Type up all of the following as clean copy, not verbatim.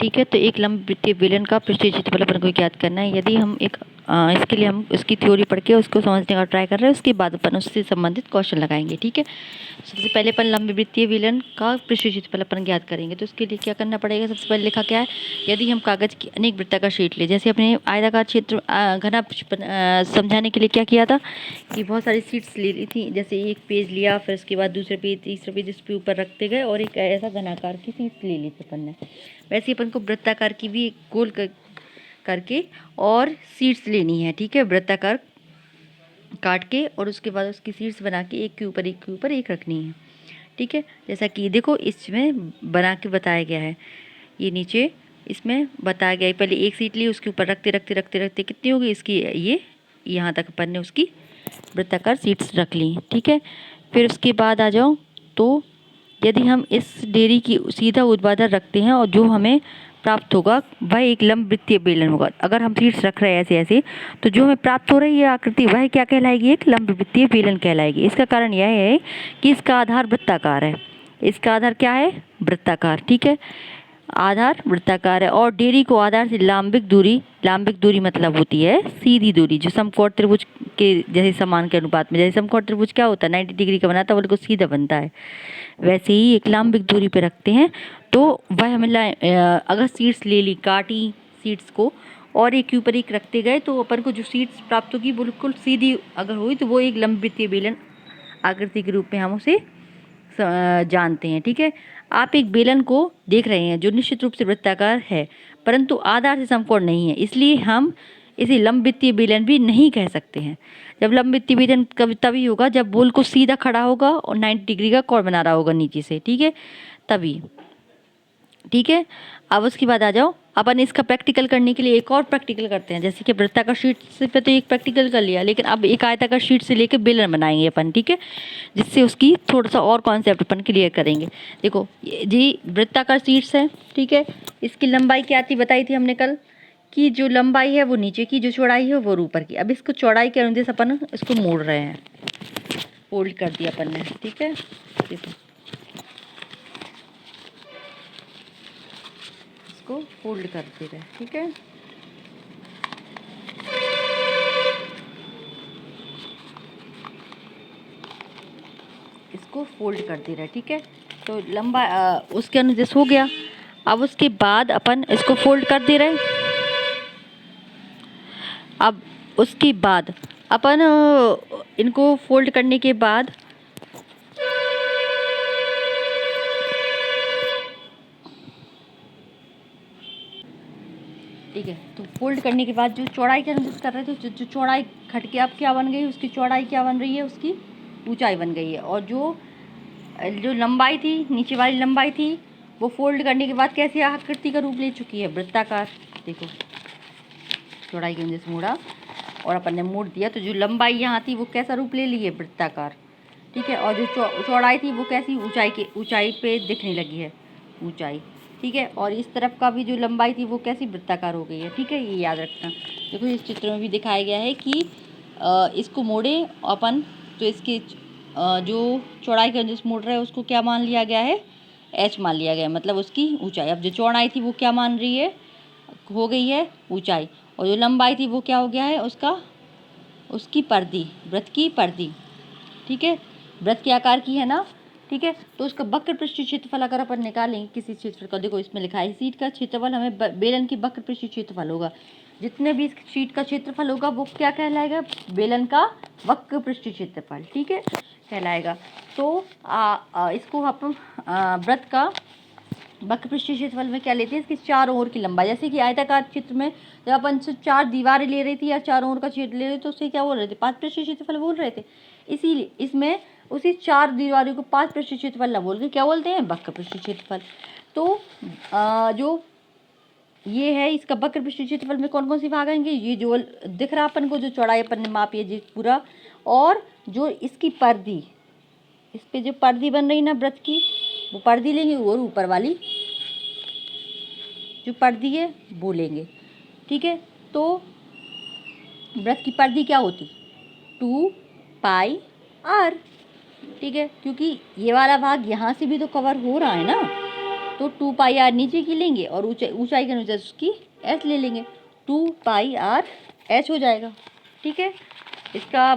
ठीक है, तो एक लंब वृत्तीय बेलन का पृष्ठीय क्षेत्रफल अपन को ज्ञात करना है। यदि हम इसके लिए हम उसकी थ्योरी पढ़ के उसको समझने का ट्राई कर रहे हैं, उसके बाद अपन उससे संबंधित क्वेश्चन लगाएंगे। ठीक है, सबसे पहले अपन लंब वृत्तीय बेलन का पृष्ठीय क्षेत्रफल अपन ज्ञात करेंगे। तो उसके लिए क्या करना पड़ेगा, सबसे पहले लिखा क्या है, यदि हम कागज की अनेक वृत्ताकार शीट ले, जैसे अपने आयताकार क्षेत्र घना समझाने के लिए क्या किया था कि बहुत सारी शीट्स ले ली थी, जैसे एक पेज लिया, फिर उसके बाद दूसरे पेज, तीसरे पेज, इस पे ऊपर रखते गए और एक ऐसा घनाकार की शीट्स ले ली थी अपन ने। वैसे अपन को वृत्ताकार की भी गोल करके और शीट्स लेनी है। ठीक है, वृत्ताकार काट के और उसके बाद उसकी शीट्स बना के एक के ऊपर एक के ऊपर एक रखनी है। ठीक है, जैसा कि देखो इसमें बना के बताया गया है, ये नीचे इसमें बताया गया है। पहले एक शीट ली, उसके ऊपर रखते रखते रखते रखते कितनी होगी इसकी, ये यहाँ तक अपन ने उसकी वृत्ताकार शीट्स रख ली। ठीक है, फिर उसके बाद आ जाओ, तो यदि हम इस डेयरी की सीधा ऊर्ध्वाधर रखते हैं और जो हमें प्राप्त होगा वह एक लंब वृत्तीय बेलन होगा। अगर हम शीट्स रख रहे हैं ऐसे ऐसे, तो जो हमें प्राप्त हो रही है आकृति वह क्या कहलाएगी, एक लंब वृत्तीय बेलन कहलाएगी। इसका कारण यह है कि इसका आधार वृत्ताकार है। इसका आधार क्या है, वृत्ताकार। ठीक है, आधार वृत्ताकार है और डेयरी को आधार से लांबिक दूरी मतलब होती है सीधी दूरी, जो समकोण त्रिभुज के जैसे समान के अनुपात में, जैसे समकोण त्रिभुज क्या होता है 90 डिग्री का बनाता है, बिल्कुल सीधा बनता है, वैसे ही एक लांबिक दूरी पे रखते हैं। तो वह हमें अगर सीट्स ले ली, काटी सीट्स को और एक के ऊपर एक रखते गए, तो अपन को जो सीट्स प्राप्त होगी बिल्कुल सीधी अगर हुई, तो वो एक लंब वृत्तीय बेलन आकृति के रूप में हम उसे जानते हैं। ठीक है, आप एक बेलन को देख रहे हैं जो निश्चित रूप से वृत्ताकार है, परंतु आधार से समकोण नहीं है, इसलिए हम इसे लंब वृत्तीय बेलन भी नहीं कह सकते हैं। जब लंब वृत्तीय बेलन कभी तभी होगा जब बोल को सीधा खड़ा होगा और 90 डिग्री का कोण बना रहा होगा नीचे से। ठीक है, तभी। ठीक है, अब उसके बाद आ जाओ, अपन इसका प्रैक्टिकल करने के लिए एक और प्रैक्टिकल करते हैं। जैसे कि वृत्ताकार शीट से पे तो एक प्रैक्टिकल कर लिया, लेकिन अब एक आयताकार शीट से लेकर बेलन बनाएंगे अपन। ठीक है, जिससे उसकी थोड़ा सा और कॉन्सेप्ट अपन क्लियर करेंगे। देखो जी, वृत्ताकार शीट्स है। ठीक है, इसकी लंबाई क्या थी बताई थी हमने कल, कि जो लंबाई है वो नीचे की, जो चौड़ाई है वो ऊपर की। अब इसको चौड़ाई के अनुदेश अपन इसको मोड़ रहे हैं, फोल्ड कर दिया अपन ने। ठीक है, देखो इसको फोल्ड कर दे रहे। ठीक है, इसको फोल्ड कर दे रहा है। ठीक है, तो लंबा उसके अनुदेश हो गया। अब उसके बाद अपन इसको फोल्ड कर दे रहे हैं। अब उसके बाद अपन इनको फोल्ड करने के बाद ठीक है, तो फोल्ड करने के बाद जो चौड़ाई के अनुदेश कर रहे थे, जो चौड़ाई घट के अब क्या बन गई, उसकी चौड़ाई क्या बन रही है, उसकी ऊंचाई बन गई है। और जो जो लंबाई थी, नीचे वाली लंबाई थी, वो फोल्ड करने के बाद कैसी आकृति का रूप ले चुकी है, वृत्ताकार। देखो चौड़ाई के अनुदेश मोड़ा और अपन ने मोड़ दिया, तो जो लंबाई यहाँ थी वो कैसा रूप ले ली है, वृत्ताकार। ठीक है, और जो चौड़ाई थी वो कैसी, ऊंचाई पे दिखने लगी है, ऊंचाई। ठीक है, और इस तरफ का भी जो लंबाई थी वो कैसी, वृत्ताकार हो गई है। ठीक है, ये याद रखना। देखो इस चित्र में भी दिखाया गया है कि इसको मोड़े अपन, तो इसके जो चौड़ाई का जिस मोड़ रहा है उसको क्या मान लिया गया है, एच मान लिया गया है, मतलब उसकी ऊंचाई। अब जो चौड़ाई थी वो क्या मान रही है, हो गई है ऊंचाई, और जो लंबाई थी वो क्या हो गया है, उसकी परिधि, वृत्त की परिधि। ठीक है, वृत्त के आकार की है ना। ठीक है, तो उसका वक्र पृष्ठीय क्षेत्रफल अगर अपन निकालेंगे किसी क्षेत्र का, देखो इसमें लिखा है शीट का क्षेत्रफल हमें बेलन की वक्र पृष्ठीय क्षेत्रफल होगा, जितने भी इस शीट का क्षेत्रफल होगा वो क्या कहलाएगा, बेलन का वक्र पृष्ठीय क्षेत्रफल। ठीक है, कहलाएगा। तो इसको अपन वृत्त का वक्र पृष्ठीय क्षेत्रफल में क्या लेते हैं, इसकी चारों ओर की लंबाई। जैसे कि आयताकार चित्र में जब अपन से 4 दीवारें ले रही थी या चारों ओर का क्षेत्र ले रहे थे, तो उससे क्या बोल रहे थे, 5 पृष्ठीय क्षेत्रफल बोल रहे थे। इसीलिए इसमें उसी 4 दीवारों को 5 पृष्ठीय क्षेत्रफल ना बोल के क्या बोलते हैं, वक्र पृष्ठीय क्षेत्रफल। तो जो ये है इसका वक्र पृष्ठीय क्षेत्रफल में कौन कौन सी भाग आएंगे, ये जो दिख रहा अपन को, जो चौड़ाई अपन ने मापी है जी पूरा, और जो इसकी परिधि, इस पे जो परिधि बन रही ना वृत्त की, वो परिधि लेंगे, और ऊपर वाली जो परिधि है वो लेंगे। ठीक है, तो वृत्त की परिधि क्या होती, 2πr। ठीक है, क्योंकि ये वाला भाग यहाँ से भी तो कवर हो रहा है ना, तो 2 पाई आर नीचे की लेंगे और ऊंचाई के अनुसार उसकी एच ले लेंगे, 2 पाई आर एच हो जाएगा। ठीक है, इसका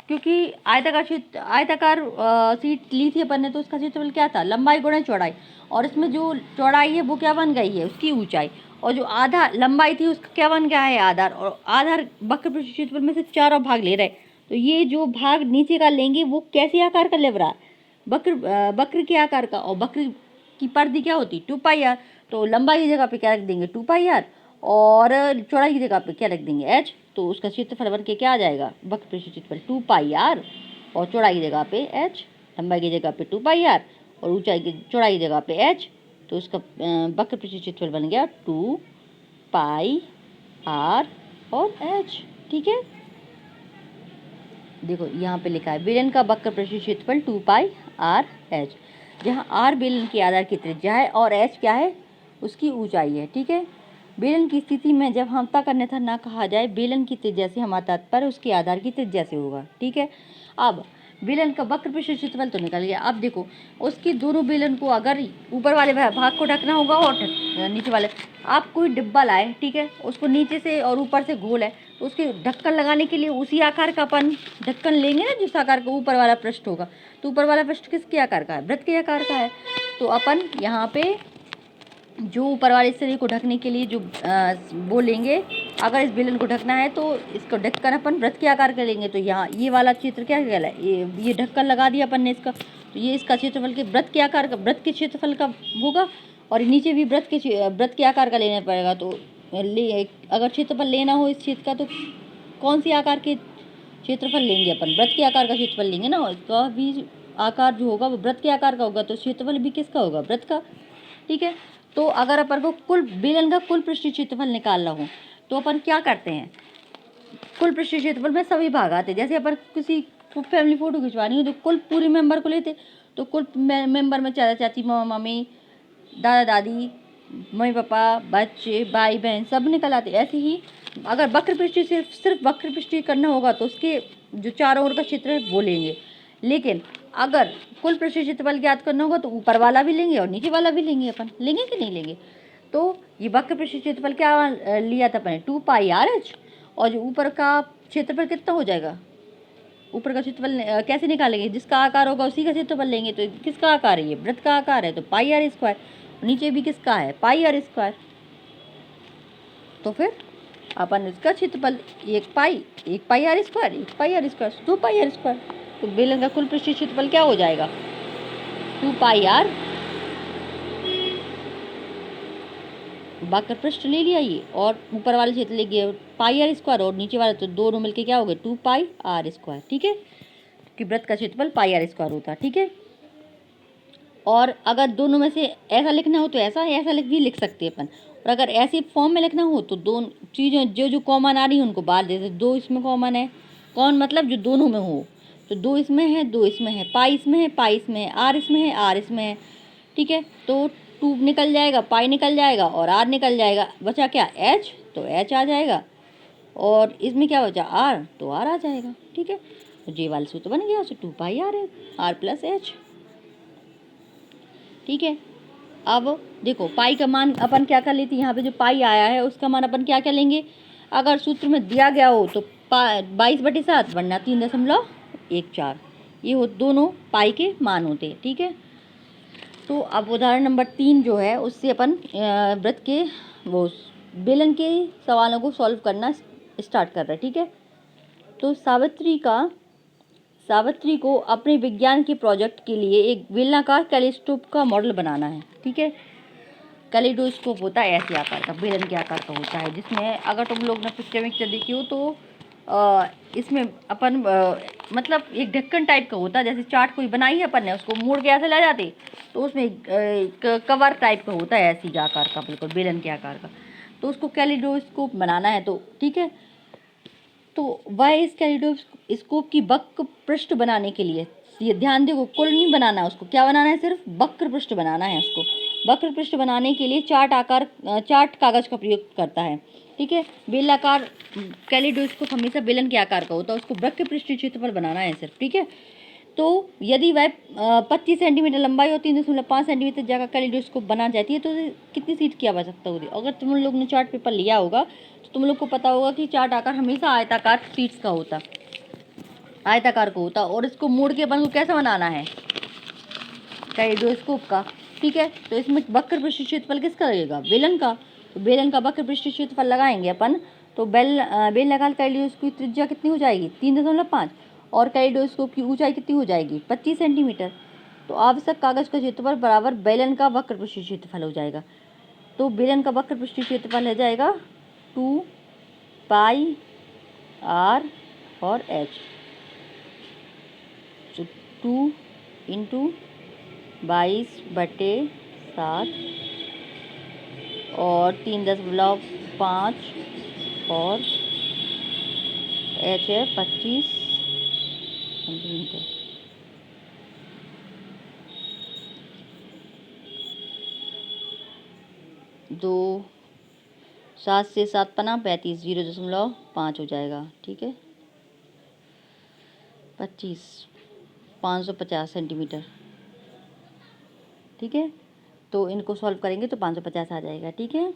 क्योंकि आयताकार सीट ली थी अपन ने, तो उसका क्षेत्रफल क्या था, लंबाई गुणा चौड़ाई, और इसमें जो चौड़ाई है वो क्या बन गई है, उसकी ऊंचाई, और जो आधा लंबाई थी उसका क्या बन गया है, आधार, और आधार वक्र पृष्ठ क्षेत्रफल में से चारों भाग ले रहे हैं। तो ये जो भाग नीचे का लेंगे वो कैसे आकार का ले रहा है, वक्र के आकार का, और वक्र की परिधि क्या होती है, 2 पाई आर। तो लंबाई की जगह पे क्या रख देंगे, 2 पाई आर, और चौड़ाई की जगह पे क्या रख देंगे, एच। तो उसका क्षेत्रफल बन के क्या आ जाएगा, वक्र पृष्ठ क्षेत्रफल 2 पाई आर, और चौड़ाई की जगह पे एच, लंबाई की जगह पे 2 पाई आर और चौड़ाई की जगह पे एच। तो उसका वक्र पृष्ठ क्षेत्रफल बन गया 2 पाई आर और एच। ठीक है, देखो यहाँ पे लिखा है बेलन का वक्र पृष्ठ क्षेत्रफल 2 पाई आर एच, जहाँ आर बेलन की आधार की त्रिज्या है और एच क्या है, उसकी ऊंचाई है। ठीक है, बेलन की स्थिति में जब हम तक अन्यथा ना कहा जाए, बेलन की त्रिज्या से हमारा तात्पर्य उसके आधार की त्रिज्या से होगा। ठीक है, अब बेलन का वक्र पृष्ठ क्षेत्रफल तो निकल गया। अब देखो उसकी दोनों बेलन को अगर ऊपर वाले भाग को ढकना होगा और नीचे वाले, आप कोई डिब्बा लाए, ठीक है, उसको नीचे से और ऊपर से गोल है, तो उसके ढक्कन लगाने के लिए उसी आकार का अपन ढक्कन लेंगे ना, जिस आकार का ऊपर वाला पृष्ठ होगा। तो ऊपर वाला पृष्ठ किसके आकार का है, वृत्त के आकार का है। तो अपन यहाँ पे जो ऊपर वाले शरीर को ढकने के लिए जो वो लेंगे, अगर इस बेलन को ढकना है तो इसको ढक्कन अपन वृत्त के आकार का लेंगे। तो यहाँ ये वाला क्षेत्र क्या कहलाए, ये ढक्कन लगा दिया अपन ने इसका, तो ये इसका क्षेत्रफल के वृत्त के आकार का, वृत्त के क्षेत्रफल का होगा, और नीचे भी वृत्त के आकार का लेना पड़ेगा। तो अगर क्षेत्रफल लेना हो इस क्षेत्र का, तो कौन सी आकार के क्षेत्रफल लेंगे अपन, वृत्त के आकार का क्षेत्रफल लेंगे ना, इसका भी आकार जो होगा वो वृत्त के आकार का होगा, तो क्षेत्रफल भी किसका होगा, वृत्त का। ठीक है, तो अगर अपन को कुल बेलन का कुल पृष्ठीय क्षेत्रफल निकालना हो तो अपन क्या करते हैं, कुल पृष्ठीय क्षेत्रफल में सभी भाग आते हैं। जैसे अपन किसी को फैमिली फोटो खिंचवानी हो तो कुल पूरे मेंबर को लेते, तो कुल मेंबर में चाचा चाची, मामा मामी, दादा दादी, मम्मी पापा, बच्चे, भाई बहन सब निकल आते। ऐसे ही अगर वक्र पृष्ठीय सिर्फ वक्र पृष्ठीय करना होगा तो उसके जो चारों ओर का क्षेत्र है वो लेंगे, लेकिन अगर कुल पृष्ठीय क्षेत्रफल ज्ञात करना होगा तो ऊपर वाला भी लेंगे और नीचे वाला भी लेंगे, अपन लेंगे कि नहीं लेंगे। तो ये वक्र पृष्ठीय क्षेत्रफल क्या लिया था अपन, 2 पाई आर एच, और जो ऊपर का क्षेत्रफल कितना हो जाएगा, ऊपर का क्षेत्रफल कैसे निकालेंगे, जिसका आकार होगा उसी का क्षेत्रफल लेंगे। तो किसका आकार है, ये वृत्त का आकार है, तो पाई आर स्क्वायर, नीचे भी किसका है, पाई आर स्क्वायर। तो फिर अपन इसका क्षेत्रफल 1 pi r square, 1 pi r square, 2 pi r square. तो बेलन का कुल पृष्ठीय क्षेत्रफल क्या हो जाएगा, 2 पाई आर, वक्र पृष्ठ ले लिया ये, और ऊपर वाले क्षेत्र ले गए पाई आर स्क्वायर, और नीचे वाले तो दोनों मिलके क्या हो गए, 2 पाई आर स्क्वायर। ठीक है, कि वृत्त का क्षेत्रफल पाई आर स्क्वायर होता है। ठीक है, और अगर दोनों में से ऐसा लिखना हो तो ऐसा भी लिख सकते हैं अपन, और अगर ऐसे फॉर्म में लिखना हो तो दोनों चीज़ें जो कॉमन आ रही हैं उनको बाहर देते, 2 इसमें कॉमन है, कौन मतलब जो दोनों में हो, तो 2 इसमें है, 2 इसमें है, पाई इसमें है, पाई इसमें है, आर इसमें है, आर इसमें है। ठीक है, तो 2 निकल जाएगा, पाई निकल जाएगा और आर निकल जाएगा, बचा क्या, एच, तो एच आ जाएगा, और इसमें क्या बचा, आर, तो आर आ जाएगा। ठीक है, तो जे वाला सूत्र बन गया, तो 2 पाई आर है, आर प्लस एच। ठीक है, अब देखो पाई का मान अपन क्या कर लेते हैं, यहाँ पे जो पाई आया है उसका मान अपन क्या लेंगे, अगर सूत्र में दिया गया हो तो 22/7 वरना 3.14, ये हो दोनों पाई के मान होते हैं। ठीक है, तो अब उदाहरण नंबर 3 जो है उससे अपन वृत्त के वो बेलन के सवालों को सॉल्व करना स्टार्ट कर रहे हैं। ठीक है, तो सावित्री को अपने विज्ञान के प्रोजेक्ट के लिए एक बेलनाकार कैलिस्कोप का मॉडल बनाना है। ठीक है, कैलिडोस्कोप होता है ऐसे आकार का, बेलन के आकार का होता है, जिसमें अगर तुम लोग ने पिक्चर देखी हो तो इसमें अपन मतलब एक ढक्कन टाइप का होता है, जैसे चार्ट कोई बनाई है अपन ने, उसको मोड़ के ऐसे ले जाते, तो उसमें एक कवर टाइप का होता है ऐसी आकार का, बिल्कुल बेलन के आकार का, तो उसको कैलिडोस्कोप बनाना है। तो ठीक है, तो वह इस कैलिडोस्कोप की वक्र पृष्ठ बनाने के लिए, ये ध्यान देखो, कुल नहीं बनाना है उसको, क्या बनाना है, सिर्फ वक्र पृष्ठ बनाना है उसको। वक्र पृष्ठ बनाने के लिए चार्ट कागज का प्रयोग करता है। ठीक है, बेलाकार कैलिडोस्कोप हमेशा बेलन के आकार का होता है, उसको वक्र पृष्ठीय क्षेत्रफल बनाना है सिर्फ। ठीक है, तो यदि वह 25 सेंटीमीटर लंबाई और 3.5 सेंटीमीटर जगह कैलिडोस्कोप बना जाती है तो कितनी सीट की आवश्यकता होती है। अगर तुम लोग ने चार्ट पेपर लिया होगा तो तुम लोग को पता होगा कि चार्ट आकार हमेशा आयताकार सीट्स का होता, आयताकार को होता, और इसको मोड़ के अपन को कैसा बनाना है, कैलिडोस्कोप का। ठीक है, तो इसमें वक्र पृष्ठ क्षेत्रफल किसका लगेगा, बेलन का। तो बेलन का वक्र पृष्ठ क्षेत्रफल लगाएंगे अपन, तो बेल लगाल कैलिडोस्कोप की त्रिज्या कितनी हो जाएगी 3.5, और कैलिडोस्कोप की ऊंचाई कितनी हो जाएगी 25 सेंटीमीटर। तो आवश्यक कागज का क्षेत्रफल बराबर बेलन का वक्र पृष्ठ क्षेत्रफल हो जाएगा। तो बेलन का वक्र पृष्ठ क्षेत्रफल हो जाएगा 2 पाई आर और एच। तो 2 इंटू 22/7 और 3.5 और एच है 25 सेंटीमीटर। दो 7 से 7 पना 35, 0.5 हो जाएगा। ठीक है, 25 550 सेंटीमीटर। ठीक है, तो इनको सॉल्व करेंगे तो 550 आ जाएगा। ठीक है।